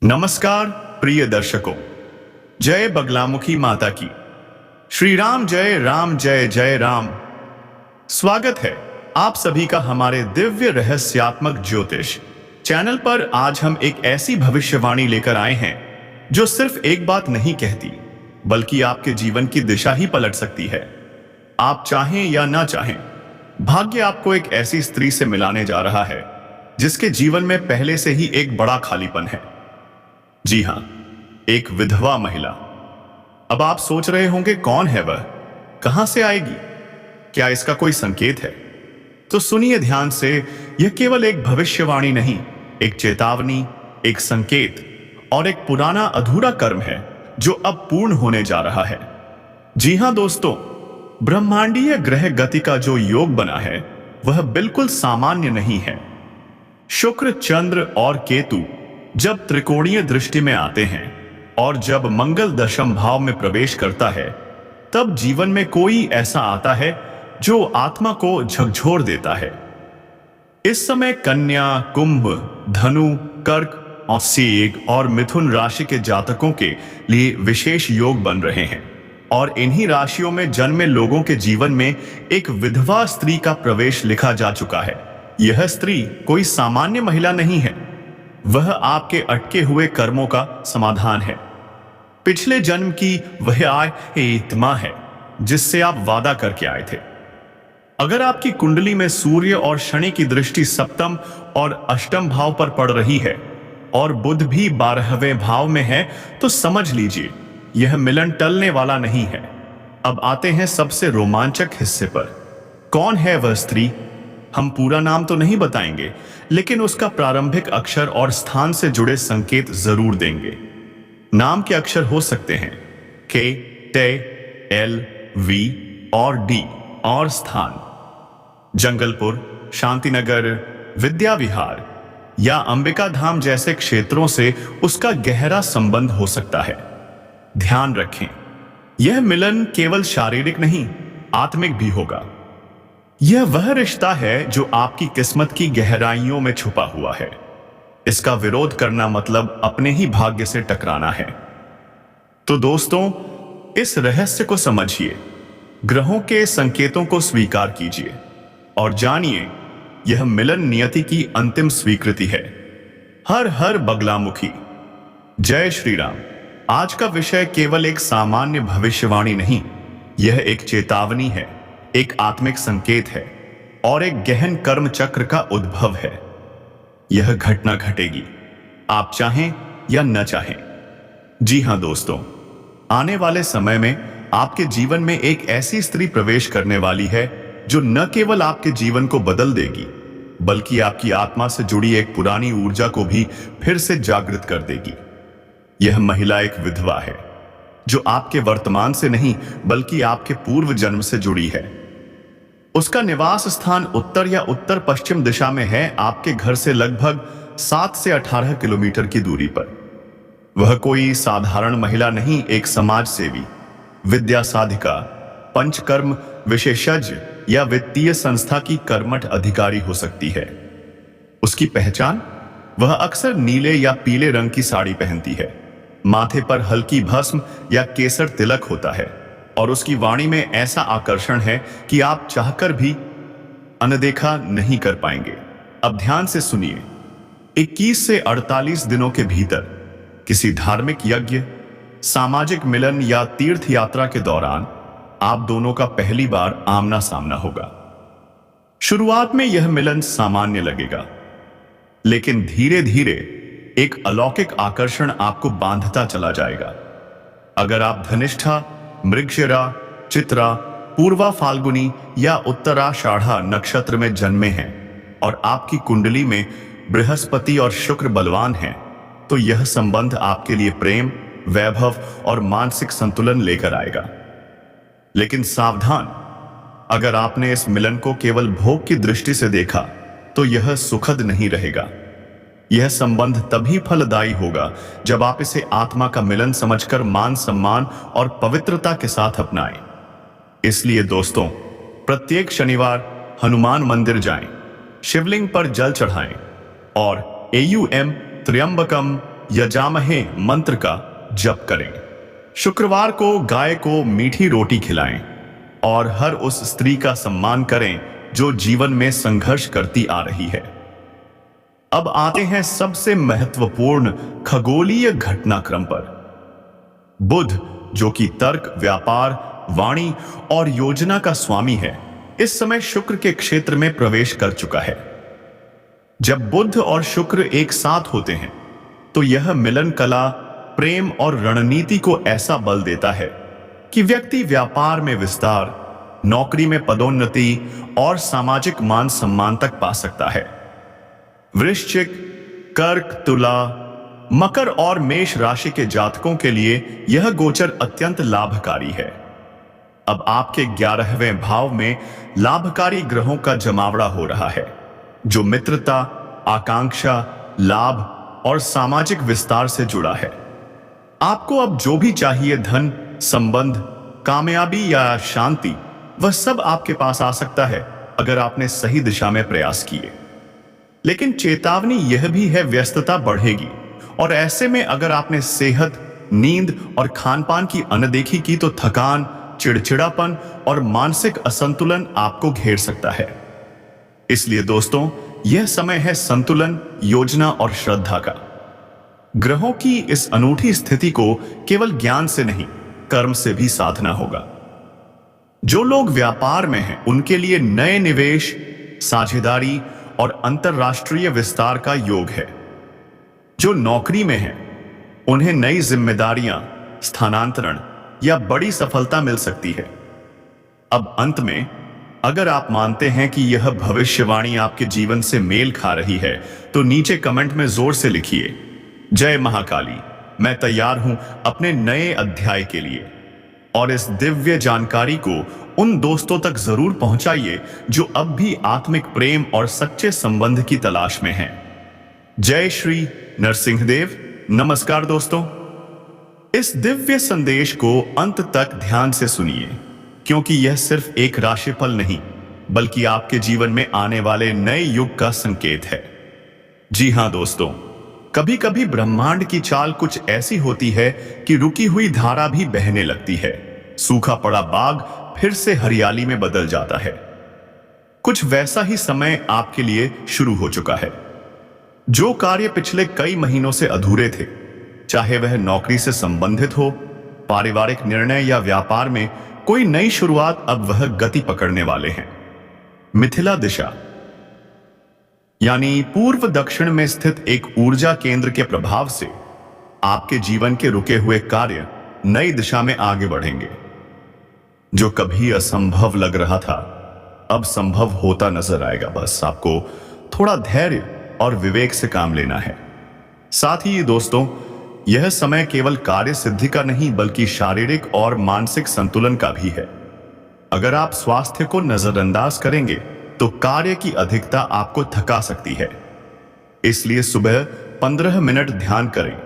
नमस्कार प्रिय दर्शकों, जय बगलामुखी माता की। श्री राम जय जय राम। स्वागत है आप सभी का हमारे दिव्य रहस्यात्मक ज्योतिष चैनल पर। आज हम एक ऐसी भविष्यवाणी लेकर आए हैं जो सिर्फ एक बात नहीं कहती, बल्कि आपके जीवन की दिशा ही पलट सकती है। आप चाहें या ना चाहें, भाग्य आपको एक ऐसी स्त्री से मिलाने जा रहा है जिसके जीवन में पहले से ही एक बड़ा खालीपन है। जी हां, एक विधवा महिला। अब आप सोच रहे होंगे, कौन है वह, कहां से आएगी, क्या इसका कोई संकेत है? तो सुनिए ध्यान से। यह केवल एक भविष्यवाणी नहीं, एक चेतावनी, एक संकेत और एक पुराना अधूरा कर्म है जो अब पूर्ण होने जा रहा है। जी हां दोस्तों, ब्रह्मांडीय ग्रह गति का जो योग बना है वह बिल्कुल सामान्य नहीं है। शुक्र, चंद्र और केतु जब त्रिकोणीय दृष्टि में आते हैं और जब मंगल दशम भाव में प्रवेश करता है, तब जीवन में कोई ऐसा आता है जो आत्मा को झकझोर देता है। इस समय कन्या, कुंभ, धनु, कर्क और सिंह और मिथुन राशि के जातकों के लिए विशेष योग बन रहे हैं और इन्हीं राशियों में जन्मे लोगों के जीवन में एक विधवा स्त्री का प्रवेश लिखा जा चुका है। यह स्त्री कोई सामान्य महिला नहीं है, वह आपके अटके हुए कर्मों का समाधान है। पिछले जन्म की वह आत्मा है जिससे आप वादा करके आए थे। अगर आपकी कुंडली में सूर्य और शनि की दृष्टि सप्तम और अष्टम भाव पर पड़ रही है और बुध भी 12वें भाव में है, तो समझ लीजिए यह मिलन टलने वाला नहीं है। अब आते हैं सबसे रोमांचक हिस्से पर। कौन है वह स्त्री? हम पूरा नाम तो नहीं बताएंगे, लेकिन उसका प्रारंभिक अक्षर और स्थान से जुड़े संकेत जरूर देंगे। नाम के अक्षर हो सकते हैं के, टे, एल, वी और डी, और स्थान जंगलपुर, शांतिनगर, विद्या विहार या अंबिका धाम जैसे क्षेत्रों से उसका गहरा संबंध हो सकता है। ध्यान रखें, यह मिलन केवल शारीरिक नहीं, आत्मिक भी होगा। यह वह रिश्ता है जो आपकी किस्मत की गहराइयों में छुपा हुआ है। इसका विरोध करना मतलब अपने ही भाग्य से टकराना है। तो दोस्तों, इस रहस्य को समझिए, ग्रहों के संकेतों को स्वीकार कीजिए और जानिए यह मिलन नियति की अंतिम स्वीकृति है। हर हर बगलामुखी। जय श्री राम। आज का विषय केवल एक सामान्य भविष्यवाणी नहीं, यह एक चेतावनी है, एक आत्मिक संकेत है और एक गहन कर्म चक्र का उद्भव है। यह घटना घटेगी, आप चाहें या न चाहें। जी हां दोस्तों, आने वाले समय में आपके जीवन में एक ऐसी स्त्री प्रवेश करने वाली है जो न केवल आपके जीवन को बदल देगी, बल्कि आपकी आत्मा से जुड़ी एक पुरानी ऊर्जा को भी फिर से जागृत कर देगी। यह महिला एक विधवा है जो आपके वर्तमान से नहीं, बल्कि आपके पूर्व जन्म से जुड़ी है। उसका निवास स्थान उत्तर या उत्तर पश्चिम दिशा में है, आपके घर से लगभग 7 से 18 किलोमीटर की दूरी पर। वह कोई साधारण महिला नहीं, एक समाज सेवी, विद्या साधिका, पंचकर्म विशेषज्ञ या वित्तीय संस्था की कर्मठ अधिकारी हो सकती है। उसकी पहचान? वह अक्सर नीले या पीले रंग की साड़ी पहनती है, माथे पर हल्की भस्म या केसर तिलक होता है और उसकी वाणी में ऐसा आकर्षण है कि आप चाहकर भी अनदेखा नहीं कर पाएंगे। अब ध्यान से सुनिए, 21 से 48 दिनों के भीतर किसी धार्मिक यज्ञ, सामाजिक मिलन या तीर्थ यात्रा के दौरान आप दोनों का पहली बार आमना सामना होगा। शुरुआत में यह मिलन सामान्य लगेगा, लेकिन धीरे धीरे एक अलौकिक आकर्षण आपको बांधता चला जाएगा। अगर आप धनिष्ठा, मृगशिरा, चित्रा, पूर्वा फाल्गुनी या उत्तराषाढ़ा नक्षत्र में जन्मे हैं और आपकी कुंडली में बृहस्पति और शुक्र बलवान हैं, तो यह संबंध आपके लिए प्रेम, वैभव और मानसिक संतुलन लेकर आएगा। लेकिन सावधान, अगर आपने इस मिलन को केवल भोग की दृष्टि से देखा तो यह सुखद नहीं रहेगा। यह संबंध तभी फलदायी होगा जब आप इसे आत्मा का मिलन समझकर मान सम्मान और पवित्रता के साथ अपनाएं। इसलिए दोस्तों, प्रत्येक शनिवार हनुमान मंदिर जाएं, शिवलिंग पर जल चढ़ाएं और AUM त्र्यंबकम यजामहे मंत्र का जप करें। शुक्रवार को गाय को मीठी रोटी खिलाएं और हर उस स्त्री का सम्मान करें जो जीवन में संघर्ष करती आ रही है। अब आते हैं सबसे महत्वपूर्ण खगोलीय घटनाक्रम पर। बुध, जो कि तर्क, व्यापार, वाणी और योजना का स्वामी है, इस समय शुक्र के क्षेत्र में प्रवेश कर चुका है। जब बुध और शुक्र एक साथ होते हैं तो यह मिलन कला, प्रेम और रणनीति को ऐसा बल देता है कि व्यक्ति व्यापार में विस्तार, नौकरी में पदोन्नति और सामाजिक मान सम्मान तक पा सकता है। वृश्चिक, कर्क, तुला, मकर और मेष राशि के जातकों के लिए यह गोचर अत्यंत लाभकारी है। अब आपके 11वें भाव में लाभकारी ग्रहों का जमावड़ा हो रहा है, जो मित्रता, आकांक्षा, लाभ और सामाजिक विस्तार से जुड़ा है। आपको अब जो भी चाहिए, धन, संबंध, कामयाबी या शांति, वह सब आपके पास आ सकता है अगर आपने सही दिशा में प्रयास किए। लेकिन चेतावनी यह भी है, व्यस्तता बढ़ेगी और ऐसे में अगर आपने सेहत, नींद और खानपान की अनदेखी की तो थकान, चिड़चिड़ापन और मानसिक असंतुलन आपको घेर सकता है। इसलिए दोस्तों, यह समय है संतुलन, योजना और श्रद्धा का। ग्रहों की इस अनूठी स्थिति को केवल ज्ञान से नहीं, कर्म से भी साधना होगा। जो लोग व्यापार में हैं, उनके लिए नए निवेश, साझेदारी और अंतरराष्ट्रीय विस्तार का योग है। जो नौकरी में हैं, उन्हें नई जिम्मेदारियां, स्थानांतरण या बड़ी सफलता मिल सकती है। अब अंत में, अगर आप मानते हैं कि यह भविष्यवाणी आपके जीवन से मेल खा रही है तो नीचे कमेंट में जोर से लिखिए, जय महाकाली, मैं तैयार हूं अपने नए अध्याय के लिए। और इस दिव्य जानकारी को उन दोस्तों तक जरूर पहुंचाइए जो अब भी आत्मिक प्रेम और सच्चे संबंध की तलाश में हैं। जय श्री नरसिंहदेव। नमस्कार दोस्तों, इस दिव्य संदेश को अंत तक ध्यान से सुनिए, क्योंकि यह सिर्फ एक राशिफल नहीं, बल्कि आपके जीवन में आने वाले नए युग का संकेत है। जी हां दोस्तों, कभी कभी ब्रह्मांड की चाल कुछ ऐसी होती है कि रुकी हुई धारा भी बहने लगती है। सूखा पड़ा बाग फिर से हरियाली में बदल जाता है। कुछ वैसा ही समय आपके लिए शुरू हो चुका है। जो कार्य पिछले कई महीनों से अधूरे थे, चाहे वह नौकरी से संबंधित हो, पारिवारिक निर्णय या व्यापार में कोई नई शुरुआत, अब वह गति पकड़ने वाले हैं। मिथिला दिशा यानी पूर्व दक्षिण में स्थित एक ऊर्जा केंद्र के प्रभाव से आपके जीवन के रुके हुए कार्य नई दिशा में आगे बढ़ेंगे। जो कभी असंभव लग रहा था, अब संभव होता नजर आएगा। बस आपको थोड़ा धैर्य और विवेक से काम लेना है। साथ ही दोस्तों, यह समय केवल कार्य सिद्धि का नहीं, बल्कि शारीरिक और मानसिक संतुलन का भी है। अगर आप स्वास्थ्य को नजरअंदाज करेंगे तो कार्य की अधिकता आपको थका सकती है। इसलिए सुबह 15 मिनट ध्यान करें,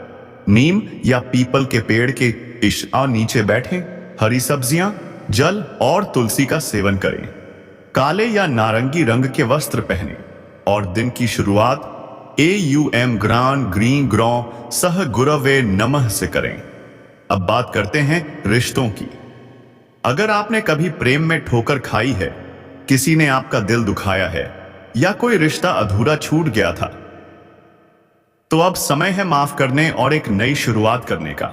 नीम या पीपल के पेड़ के नीचे बैठें, हरी सब्जियां, जल और तुलसी का सेवन करें, काले या नारंगी रंग के वस्त्र पहनें और दिन की शुरुआत AUM ग्रान ग्रीन ग्रॉ सह गुरवे नमः से करें। अब बात करते हैं रिश्तों की। अगर आपने कभी प्रेम में ठोकर खाई है, किसी ने आपका दिल दुखाया है या कोई रिश्ता अधूरा छूट गया था, तो अब समय है माफ करने और एक नई शुरुआत करने का।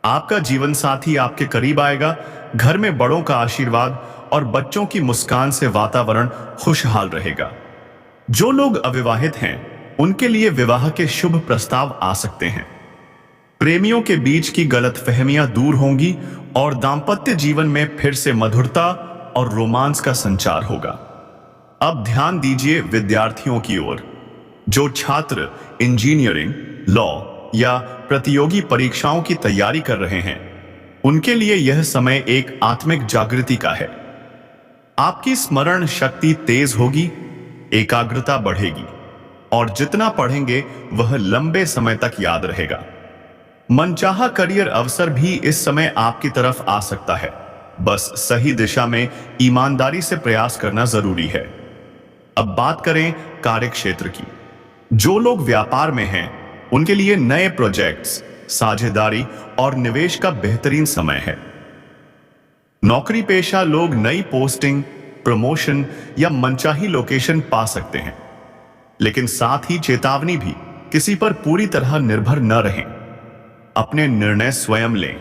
आपका जीवन साथी आपके करीब आएगा। घर में बड़ों का आशीर्वाद और बच्चों की मुस्कान से वातावरण खुशहाल रहेगा। जो लोग अविवाहित हैं, उनके लिए विवाह के शुभ प्रस्ताव आ सकते हैं। प्रेमियों के बीच की गलतफहमियां दूर होंगी और दांपत्य जीवन में फिर से मधुरता और रोमांस का संचार होगा। अब ध्यान दीजिए विद्यार्थियों की ओर। जो छात्र इंजीनियरिंग, लॉ या प्रतियोगी परीक्षाओं की तैयारी कर रहे हैं, उनके लिए यह समय एक आत्मिक जागृति का है। आपकी स्मरण शक्ति तेज होगी, एकाग्रता बढ़ेगी और जितना पढ़ेंगे वह लंबे समय तक याद रहेगा। मनचाहा करियर अवसर भी इस समय आपकी तरफ आ सकता है। बस सही दिशा में ईमानदारी से प्रयास करना जरूरी है। अब बात करें कार्य क्षेत्र की। जो लोग व्यापार में हैं, उनके लिए नए प्रोजेक्ट्स, साझेदारी और निवेश का बेहतरीन समय है। नौकरी पेशा लोग नई पोस्टिंग, प्रमोशन या मनचाही लोकेशन पा सकते हैं, लेकिन साथ ही चेतावनी भी, किसी पर पूरी तरह निर्भर न रहें। अपने निर्णय स्वयं लें,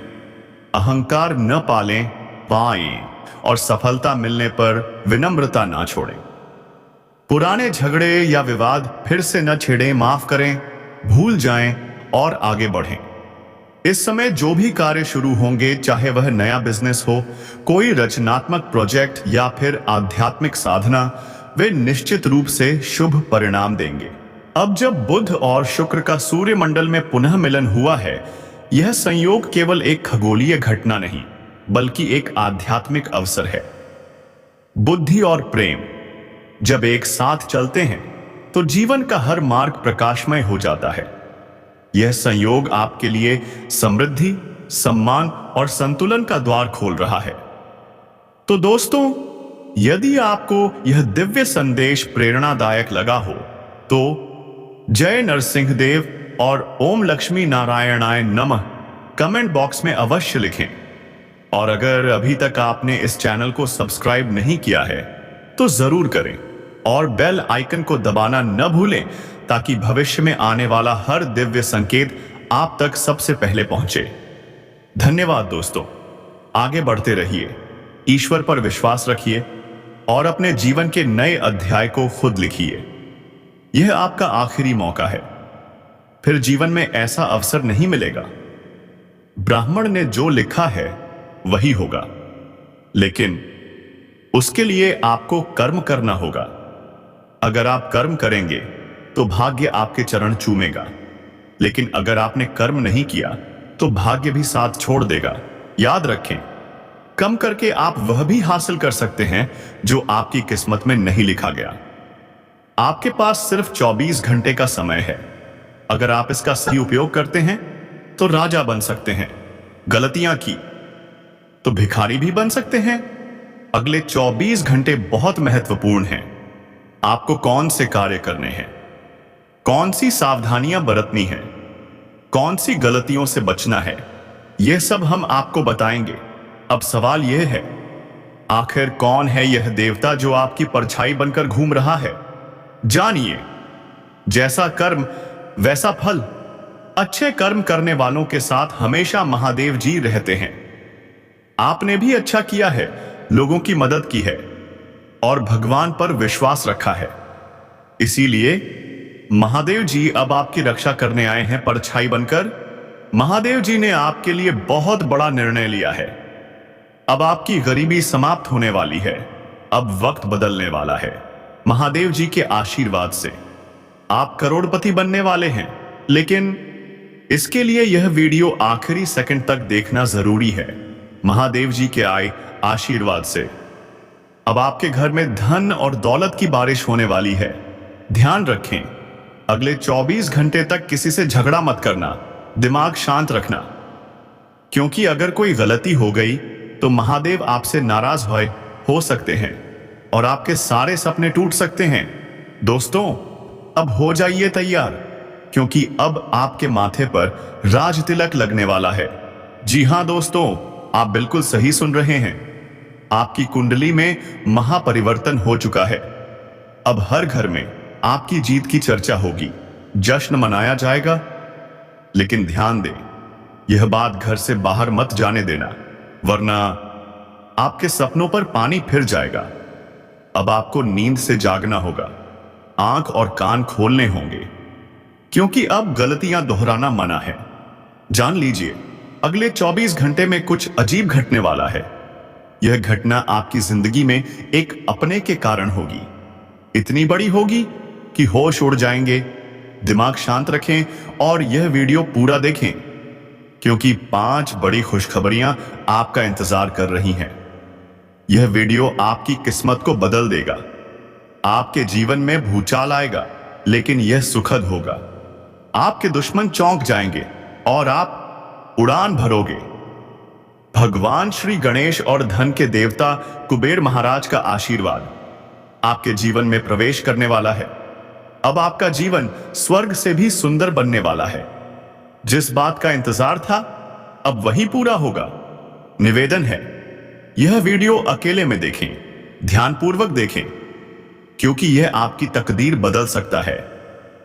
अहंकार न पाएं और सफलता मिलने पर विनम्रता ना छोड़ें। पुराने झगड़े या विवाद फिर से न छेड़ें, माफ करें, भूल जाएं और आगे बढ़ें। इस समय जो भी कार्य शुरू होंगे, चाहे वह नया बिजनेस हो, कोई रचनात्मक प्रोजेक्ट या फिर आध्यात्मिक साधना, वे निश्चित रूप से शुभ परिणाम देंगे। अब जब बुध और शुक्र का सूर्यमंडल में पुनः मिलन हुआ है, यह संयोग केवल एक खगोलीय घटना नहीं, बल्कि एक आध्यात्मिक अवसर है। बुद्धि और प्रेम जब एक साथ चलते हैं तो जीवन का हर मार्ग प्रकाशमय हो जाता है। यह संयोग आपके लिए समृद्धि, सम्मान और संतुलन का द्वार खोल रहा है। तो दोस्तों, यदि आपको यह दिव्य संदेश प्रेरणादायक लगा हो तो जय नरसिंहदेव और ओम लक्ष्मी नारायणाय नमः कमेंट बॉक्स में अवश्य लिखें। और अगर अभी तक आपने इस चैनल को सब्सक्राइब नहीं किया है तो जरूर करें और बेल आइकन को दबाना न भूलें, ताकि भविष्य में आने वाला हर दिव्य संकेत आप तक सबसे पहले पहुंचे। धन्यवाद दोस्तों, आगे बढ़ते रहिए, ईश्वर पर विश्वास रखिए और अपने जीवन के नए अध्याय को खुद लिखिए। यह आपका आखिरी मौका है, फिर जीवन में ऐसा अवसर नहीं मिलेगा। ब्राह्मण ने जो लिखा है वही होगा, लेकिन उसके लिए आपको कर्म करना होगा। अगर आप कर्म करेंगे तो भाग्य आपके चरण चूमेगा, लेकिन अगर आपने कर्म नहीं किया तो भाग्य भी साथ छोड़ देगा। याद रखें, कम करके आप वह भी हासिल कर सकते हैं जो आपकी किस्मत में नहीं लिखा गया। आपके पास सिर्फ 24 घंटे का समय है। अगर आप इसका सही उपयोग करते हैं तो राजा बन सकते हैं, गलतियां की तो भिखारी भी बन सकते हैं। अगले 24 घंटे बहुत महत्वपूर्ण हैं। आपको कौन से कार्य करने हैं, कौन सी सावधानियां बरतनी है, कौन सी गलतियों से बचना है, यह सब हम आपको बताएंगे। अब सवाल यह है, आखिर कौन है यह देवता जो आपकी परछाई बनकर घूम रहा है? जानिए, जैसा कर्म वैसा फल। अच्छे कर्म करने वालों के साथ हमेशा महादेव जी रहते हैं। आपने भी अच्छा किया है, लोगों की मदद की है और भगवान पर विश्वास रखा है, इसीलिए महादेव जी अब आपकी रक्षा करने आए हैं परछाई बनकर। महादेव जी ने आपके लिए बहुत बड़ा निर्णय लिया है। अब आपकी गरीबी समाप्त होने वाली है, अब वक्त बदलने वाला है। महादेव जी के आशीर्वाद से आप करोड़पति बनने वाले हैं, लेकिन इसके लिए यह वीडियो आखिरी सेकंड तक देखना जरूरी है। महादेव जी के आए आशीर्वाद से अब आपके घर में धन और दौलत की बारिश होने वाली है। ध्यान रखें, अगले 24 घंटे तक किसी से झगड़ा मत करना, दिमाग शांत रखना, क्योंकि अगर कोई गलती हो गई तो महादेव आपसे नाराज हो सकते हैं और आपके सारे सपने टूट सकते हैं। दोस्तों, अब हो जाइए तैयार, क्योंकि अब आपके माथे पर राज तिलक लगने वाला है। जी हां दोस्तों, आप बिल्कुल सही सुन रहे हैं। आपकी कुंडली में महापरिवर्तन हो चुका है। अब हर घर में आपकी जीत की चर्चा होगी, जश्न मनाया जाएगा। लेकिन ध्यान दें, यह बात घर से बाहर मत जाने देना, वरना आपके सपनों पर पानी फिर जाएगा। अब आपको नींद से जागना होगा, आंख और कान खोलने होंगे, क्योंकि अब गलतियां दोहराना मना है। जान लीजिए, अगले 24 घंटे में कुछ अजीब घटने वाला है। यह घटना आपकी जिंदगी में एक अपने के कारण होगी, इतनी बड़ी होगी कि होश उड़ जाएंगे। दिमाग शांत रखें और यह वीडियो पूरा देखें, क्योंकि 5 बड़ी खुशखबरियां आपका इंतजार कर रही हैं। यह वीडियो आपकी किस्मत को बदल देगा। आपके जीवन में भूचाल आएगा, लेकिन यह सुखद होगा। आपके दुश्मन चौंक जाएंगे और आप उड़ान भरोगे। भगवान श्री गणेश और धन के देवता कुबेर महाराज का आशीर्वाद आपके जीवन में प्रवेश करने वाला है। अब आपका जीवन स्वर्ग से भी सुंदर बनने वाला है। जिस बात का इंतजार था, अब वही पूरा होगा। निवेदन है, यह वीडियो अकेले में देखें, ध्यानपूर्वक देखें, क्योंकि यह आपकी तकदीर बदल सकता है।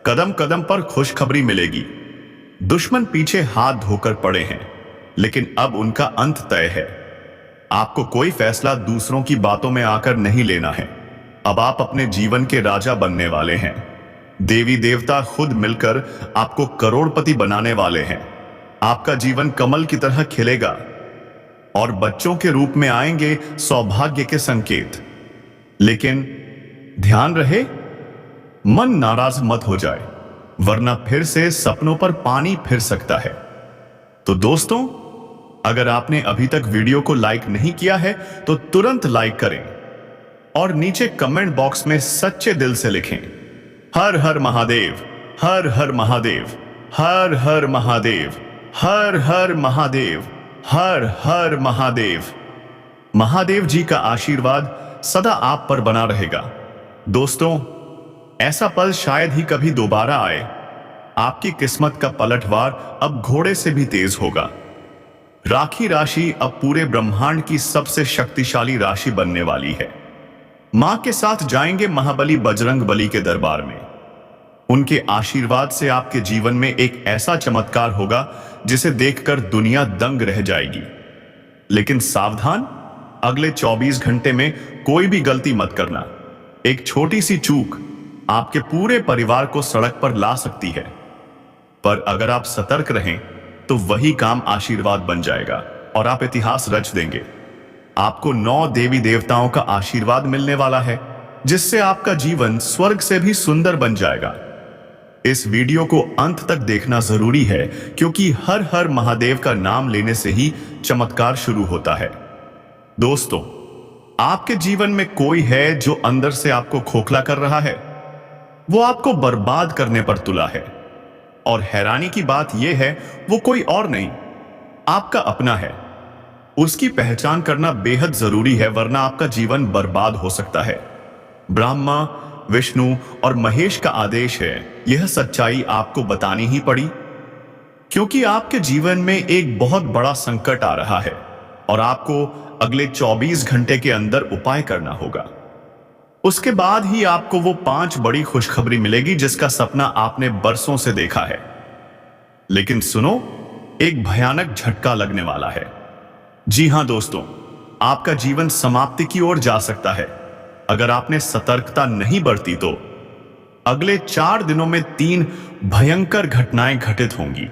कदम कदम पर खुशखबरी मिलेगी। दुश्मन पीछे हाथ धोकर पड़े हैं, लेकिन अब उनका अंत तय है। आपको कोई फैसला दूसरों की बातों में आकर नहीं लेना है। अब आप अपने जीवन के राजा बनने वाले हैं। देवी देवता खुद मिलकर आपको करोड़पति बनाने वाले हैं। आपका जीवन कमल की तरह खिलेगा और बच्चों के रूप में आएंगे सौभाग्य के संकेत। लेकिन ध्यान रहे, मन नाराज मत हो जाए, वरना फिर से सपनों पर पानी फिर सकता है। तो दोस्तों, अगर आपने अभी तक वीडियो को लाइक नहीं किया है तो तुरंत लाइक करें और नीचे कमेंट बॉक्स में सच्चे दिल से लिखें, हर हर महादेव, हर हर महादेव, हर हर महादेव, हर हर महादेव, हर हर महादेव। महादेव जी का आशीर्वाद सदा आप पर बना रहेगा। दोस्तों, ऐसा पल शायद ही कभी दोबारा आए। आपकी किस्मत का पलटवार अब घोड़े से भी तेज होगा। राखी राशि अब पूरे ब्रह्मांड की सबसे शक्तिशाली राशि बनने वाली है। मां के साथ जाएंगे महाबली बजरंग बली के दरबार में। उनके आशीर्वाद से आपके जीवन में एक ऐसा चमत्कार होगा जिसे देखकर दुनिया दंग रह जाएगी। लेकिन सावधान, अगले 24 घंटे में कोई भी गलती मत करना। एक छोटी सी चूक आपके पूरे परिवार को सड़क पर ला सकती है। पर अगर आप सतर्क रहें तो वही काम आशीर्वाद बन जाएगा और आप इतिहास रच देंगे। आपको 9 देवी देवताओं का आशीर्वाद मिलने वाला है, जिससे आपका जीवन स्वर्ग से भी सुंदर बन जाएगा। इस वीडियो को अंत तक देखना जरूरी है, क्योंकि हर हर महादेव का नाम लेने से ही चमत्कार शुरू होता है। दोस्तों, आपके जीवन में कोई है जो अंदर से आपको खोखला कर रहा है। वो आपको बर्बाद करने पर तुला है। और हैरानी की बात यह है, वो कोई और नहीं, आपका अपना है। उसकी पहचान करना बेहद जरूरी है, वरना आपका जीवन बर्बाद हो सकता है। ब्रह्मा, विष्णु और महेश का आदेश है, यह सच्चाई आपको बतानी ही पड़ी, क्योंकि आपके जीवन में एक बहुत बड़ा संकट आ रहा है और आपको अगले 24 घंटे के अंदर उपाय करना होगा। उसके बाद ही आपको वो 5 बड़ी खुशखबरी मिलेगी जिसका सपना आपने बरसों से देखा है। लेकिन सुनो, एक भयानक झटका लगने वाला है। जी हां दोस्तों, आपका जीवन समाप्ति की ओर जा सकता है अगर आपने सतर्कता नहीं बरती तो। अगले 4 दिनों में 3 भयंकर घटनाएं घटित होंगी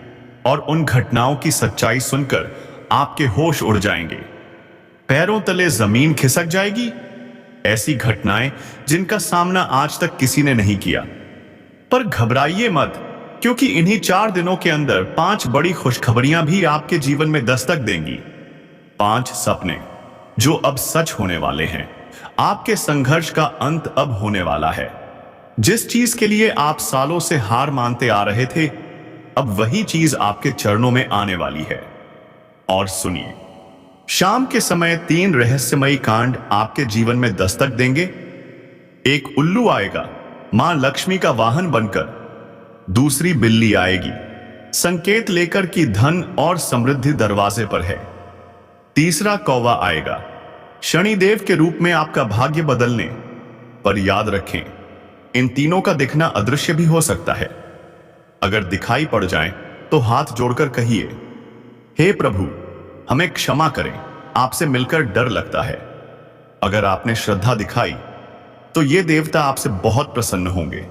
और उन घटनाओं की सच्चाई सुनकर आपके होश उड़ जाएंगे, पैरों तले जमीन खिसक जाएगी। ऐसी घटनाएं जिनका सामना आज तक किसी ने नहीं किया। पर घबराइए मत, क्योंकि इन्हीं 4 दिनों के अंदर 5 बड़ी खुशखबरियां भी आपके जीवन में दस्तक देंगी। 5 सपने जो अब सच होने वाले हैं। आपके संघर्ष का अंत अब होने वाला है। जिस चीज के लिए आप सालों से हार मानते आ रहे थे, अब वही चीज आपके चरणों में आने वाली है। और सुनिए, शाम के समय 3 रहस्यमयी कांड आपके जीवन में दस्तक देंगे। एक उल्लू आएगा, मां लक्ष्मी का वाहन बनकर। दूसरी बिल्ली आएगी, संकेत लेकर कि धन और समृद्धि दरवाजे पर है। तीसरा कौवा आएगा, शनिदेव के रूप में आपका भाग्य बदलने। पर याद रखें, इन तीनों का दिखना अदृश्य भी हो सकता है। अगर दिखाई पड़ जाए तो हाथ जोड़कर कहिए, हे प्रभु, हमें क्षमा करें, आपसे मिलकर डर लगता है। अगर आपने श्रद्धा दिखाई तो ये देवता आपसे बहुत प्रसन्न होंगे।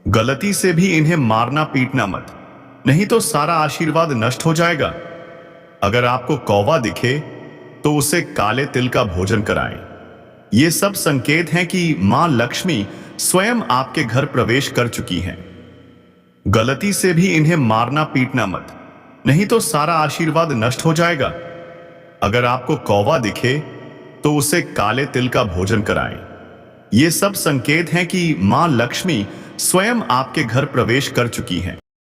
गलती से भी इन्हें मारना पीटना मत, नहीं तो सारा आशीर्वाद नष्ट हो जाएगा। अगर आपको कौवा दिखे तो उसे काले तिल का भोजन कराएं। ये सब संकेत हैं कि मां लक्ष्मी स्वयं आपके घर प्रवेश कर चुकी हैं। गलती से भी इन्हें मारना पीटना मत, नहीं तो सारा आशीर्वाद नष्ट हो जाएगा। अगर आपको कौवा दिखे तो उसे काले तिल का भोजन कराएं। ये सब संकेत हैं कि मां लक्ष्मी स्वयं आपके घर प्रवेश कर चुकी हैं।